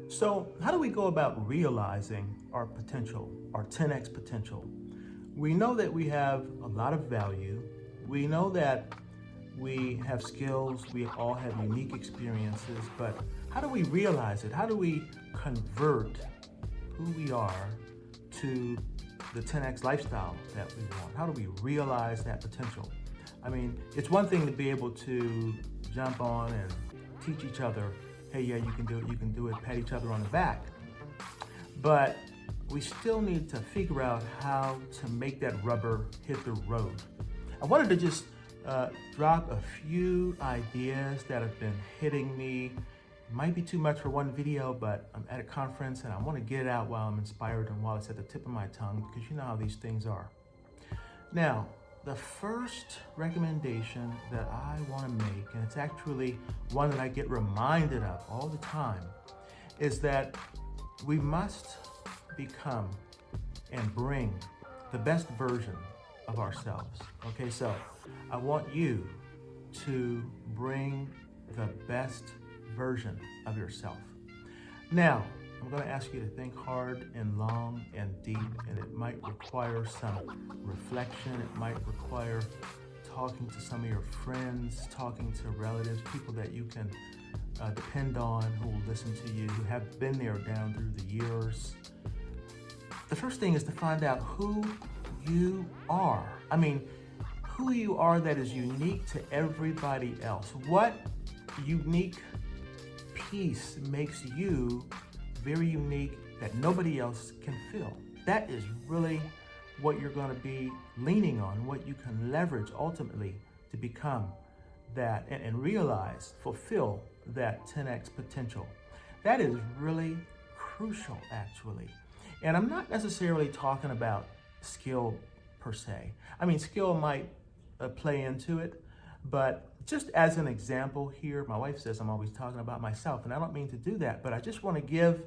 So, how do we go about realizing our potential, our 10x potential? We know that we have a lot of value. We know that we have skills, we all have unique experiences, but how do we realize it? How do we convert who we are to the 10x lifestyle that we want? How do we realize that potential? I mean, it's one thing to be able to jump on and teach each other, hey, yeah, you can do it, pat each other on the back. But we still need to figure out how to make that rubber hit the road. I wanted to just drop a few ideas that have been hitting me. Might be too much for one video, but I'm at a conference and I want to get it out while I'm inspired and while it's at the tip of my tongue, because you know how these things are. Now, the first recommendation that I want to make, and it's actually one that I get reminded of all the time, is that we must become and bring the best version of ourselves. Okay, so I want you to bring the best version of yourself. Now, I'm going to ask you to think hard and long and deep, and it might require some reflection. It might require talking to some of your friends, talking to relatives, people that you can depend on, who will listen to you, who have been there down through the years. The first thing is to find out who you are. I mean, who you are that is unique to everybody else. What unique piece makes you very unique that nobody else can fill? That is really what you're going to be leaning on, what you can leverage ultimately to become that and realize, fulfill that 10x potential. That is really crucial, actually. And I'm not necessarily talking about skill per se. I mean, skill might play into it, but just as an example here, my wife says I'm always talking about myself, and I don't mean to do that, but I just want to give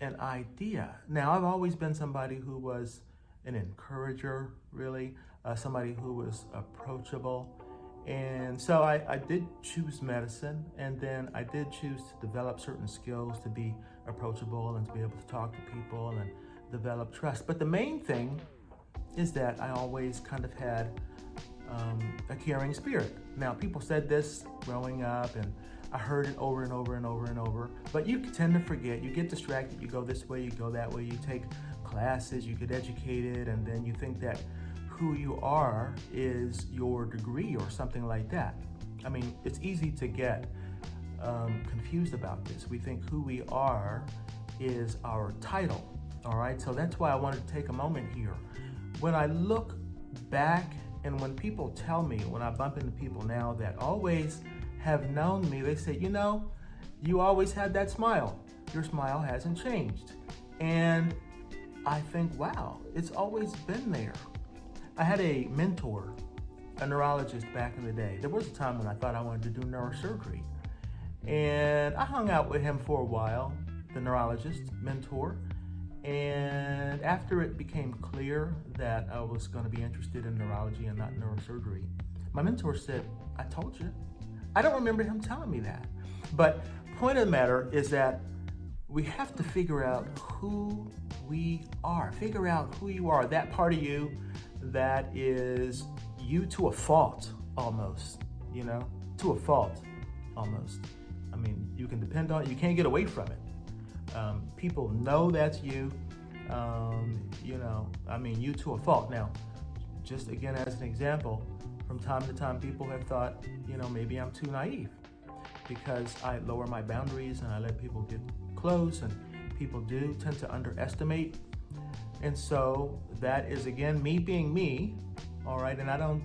an idea. Now, I've always been somebody who was an encourager, really, somebody who was approachable. And so I did choose medicine, and then I did choose to develop certain skills to be approachable and to be able to talk to people and develop trust. But the main thing is that I always kind of had a caring spirit. Now, people said this growing up, and I heard it over and over and over and over, but you tend to forget. You get distracted, you go this way, you go that way, you take classes, you get educated, and then you think that who you are is your degree or something like that. I mean, it's easy to get confused about this. We think who we are is our title, all right? So that's why I wanted to take a moment here. When I look back and when people tell me, when I bump into people now that always have known me, they say, you know, you always had that smile. Your smile hasn't changed. And I think, wow, it's always been there. I had a mentor, a neurologist back in the day. There was a time when I thought I wanted to do neurosurgery. And I hung out with him for a while, the neurologist, mentor. And after it became clear that I was going to be interested in neurology and not neurosurgery, my mentor said, I told you. I don't remember him telling me that. But point of the matter is that we have to figure out who we are. Figure out who you are, that part of you that is you to a fault almost, you know, to a fault almost. I mean, you can depend on it. You can't get away from it. People know that's you, you know, I mean, you to a fault. Now, just again, as an example, from time to time, people have thought, you know, maybe I'm too naive because I lower my boundaries and I let people get close, and people do tend to underestimate. And so that is, again, me being me, all right? And I don't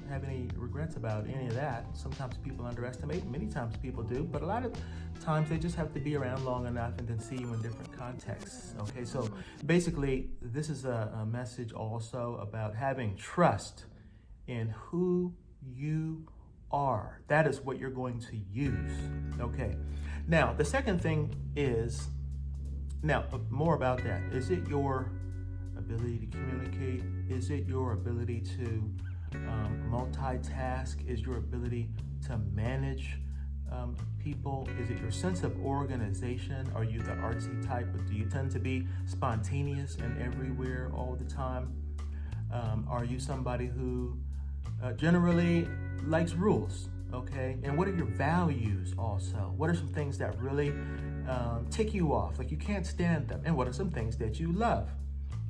have any regrets about any of that. Sometimes people underestimate, many times people do, but a lot of times they just have to be around long enough and then see you in different contexts, okay? So basically, this is a message also about having trust in who you are. That is what you're going to use, okay? Now, the second thing is, now, more about that. Is it your ability to communicate? Is it your ability to multitask? Is your ability to manage people? Is it your sense of organization? Are you the artsy type, or do you tend to be spontaneous and everywhere all the time? Are you somebody who generally likes rules? Okay, and what are your values also? What are some things that really tick you off, like you can't stand them? And what are some things that you love?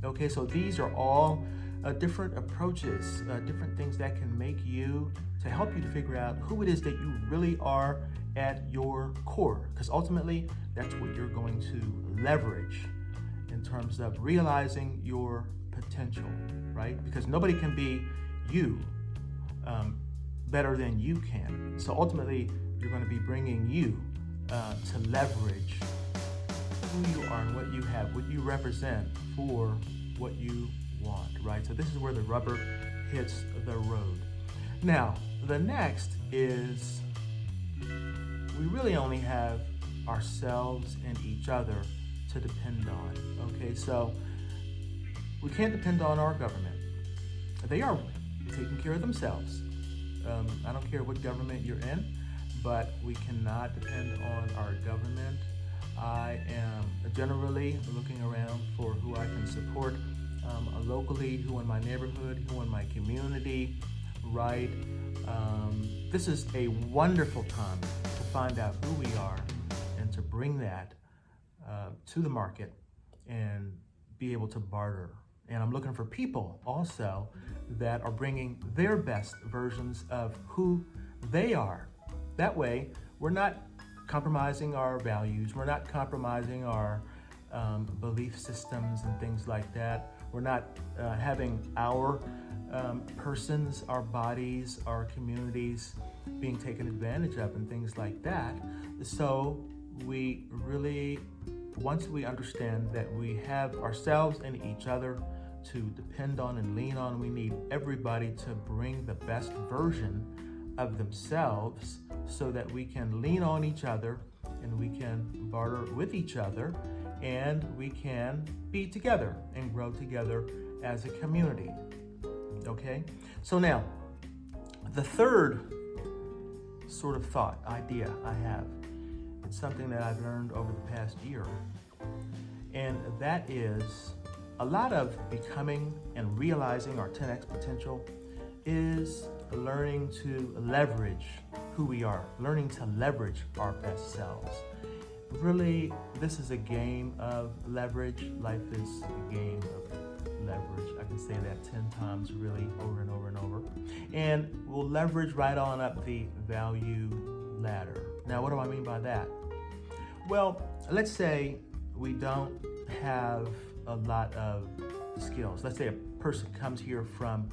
Okay, so these are all different approaches, different things that can make you, to help you to figure out who it is that you really are at your core, because ultimately that's what you're going to leverage in terms of realizing your potential, right? Because nobody can be you better than you can. So ultimately, you're going to be bringing you to leverage who you are and what you have, what you represent for what you want, right? So this is where the rubber hits the road. Now, the next is we really only have ourselves and each other to depend on, okay? So we can't depend on our government. They are taking care of themselves. I don't care what government you're in, but we cannot depend on our government. I am generally looking around for who I can support locally, who in my neighborhood, who in my community, right? This is a wonderful time to find out who we are and to bring that to the market and be able to barter. And I'm looking for people also that are bringing their best versions of who they are. That way, we're not compromising our values. We're not compromising our belief systems and things like that. We're not having our persons, our bodies, our communities being taken advantage of and things like that. So we really, once we understand that we have ourselves and each other to depend on and lean on, we need everybody to bring the best version of themselves so that we can lean on each other and we can barter with each other and we can be together and grow together as a community. Okay? So now, the third sort of thought, idea I have, it's something that I've learned over the past year, and that is a lot of becoming and realizing our 10x potential is learning to leverage who we are, learning to leverage our best selves. Really, this is a game of leverage. Life is a game of leverage. I can say that 10 times really over and over and over. And we'll leverage right on up the value ladder. Now, what do I mean by that? Well, let's say we don't have a lot of skills. Let's say a person comes here from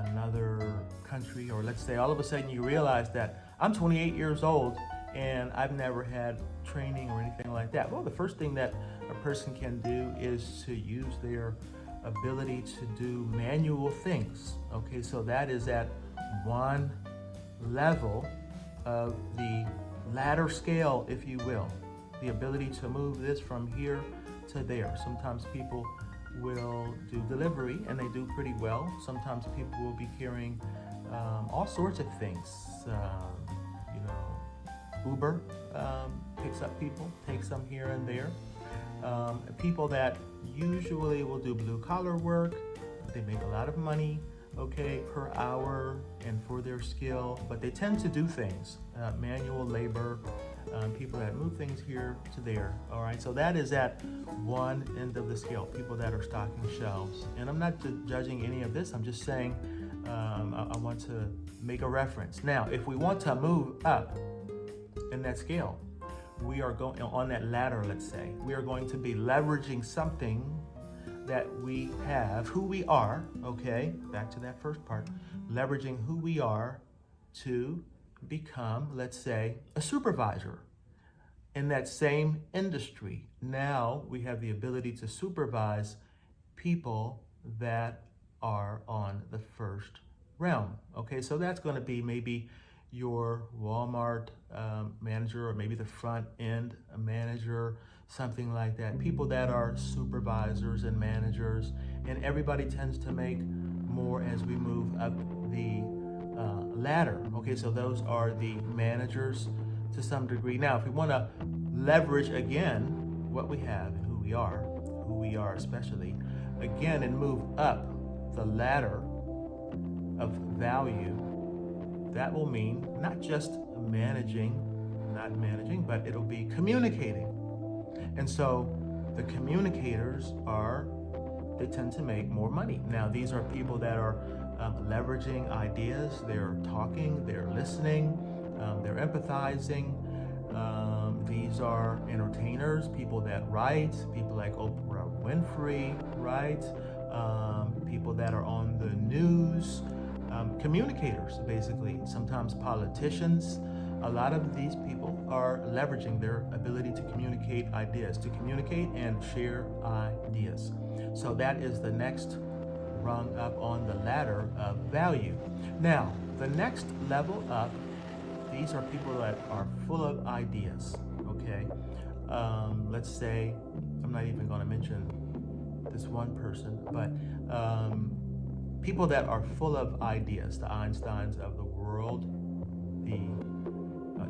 another country, or let's say all of a sudden you realize that I'm 28 years old and I've never had training or anything like that. Well, the first thing that a person can do is to use their ability to do manual things. Okay, so that is at one level of the ladder scale, if you will. The ability to move this from here to there. Sometimes people will do delivery and they do pretty well. Sometimes people will be carrying all sorts of things. Uber picks up people, takes them here and there. People that usually will do blue collar work, they make a lot of money, okay, per hour and for their skill, but they tend to do things, manual labor, people that move things here to there. All right, so that is at one end of the scale, people that are stocking shelves. And I'm not judging any of this, I'm just saying I want to make a reference. Now, if we want to move up in that scale, we are going on that ladder, let's say, we are going to be leveraging something that we have, who we are, okay, back to that first part, leveraging who we are to become, let's say, a supervisor in that same industry. Now we have the ability to supervise people that are on the first realm. Okay, so that's going to be maybe your Walmart manager, or maybe the front end manager, something like that. People that are supervisors and managers, and everybody tends to make more as we move up the ladder. Okay, so those are the managers. to some degree. Now, if we want to leverage again what we have and who we are especially, again, and move up the ladder of value, that will mean not just not managing, but it'll be communicating. And so the communicators they tend to make more money. Now, these are people that are leveraging ideas, they're talking, they're listening, they're empathizing. These are entertainers, people that write, people like Oprah Winfrey write, people that are on the news, communicators, basically, sometimes politicians. A lot of these people are leveraging their ability to communicate ideas, to communicate and share ideas. So that is the next rung up on the ladder of value. Now, the next level up, these are people that are full of ideas, okay? Let's say, I'm not even going to mention this one person, but people that are full of ideas, the Einsteins of the world, the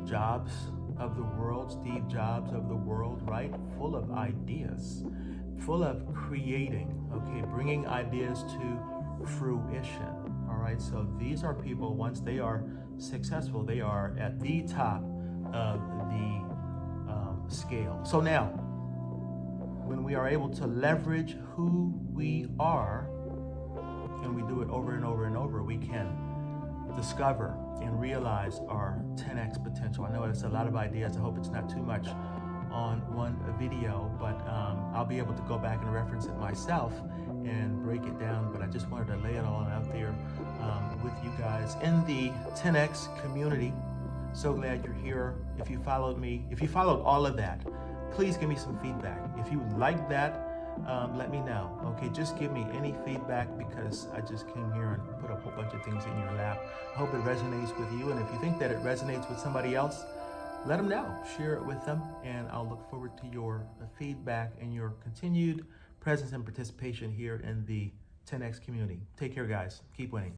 Jobs of the world, Steve Jobs of the world, right? Full of ideas, full of creating, okay, bringing ideas to fruition, all right? So these are people, once they are successful, they are at the top of the scale. So now, when we are able to leverage who we are, and we do it over and over and over, we can discover and realize our 10x potential. I know it's a lot of ideas. I hope it's not too much on one video, but I'll be able to go back and reference it myself and break it down. But I just wanted to lay it all out there with you guys in the 10x community. So glad you're here. If you followed me, if you followed all of that, please give me some feedback. If you like that, let me know. Okay, just give me any feedback, because I just came here and put a whole bunch of things in your lap. I hope it resonates with you, and if you think that it resonates with somebody else, let them know. Share it with them, and I'll look forward to your feedback and your continued presence and participation here in the 10X community. Take care, guys. Keep winning.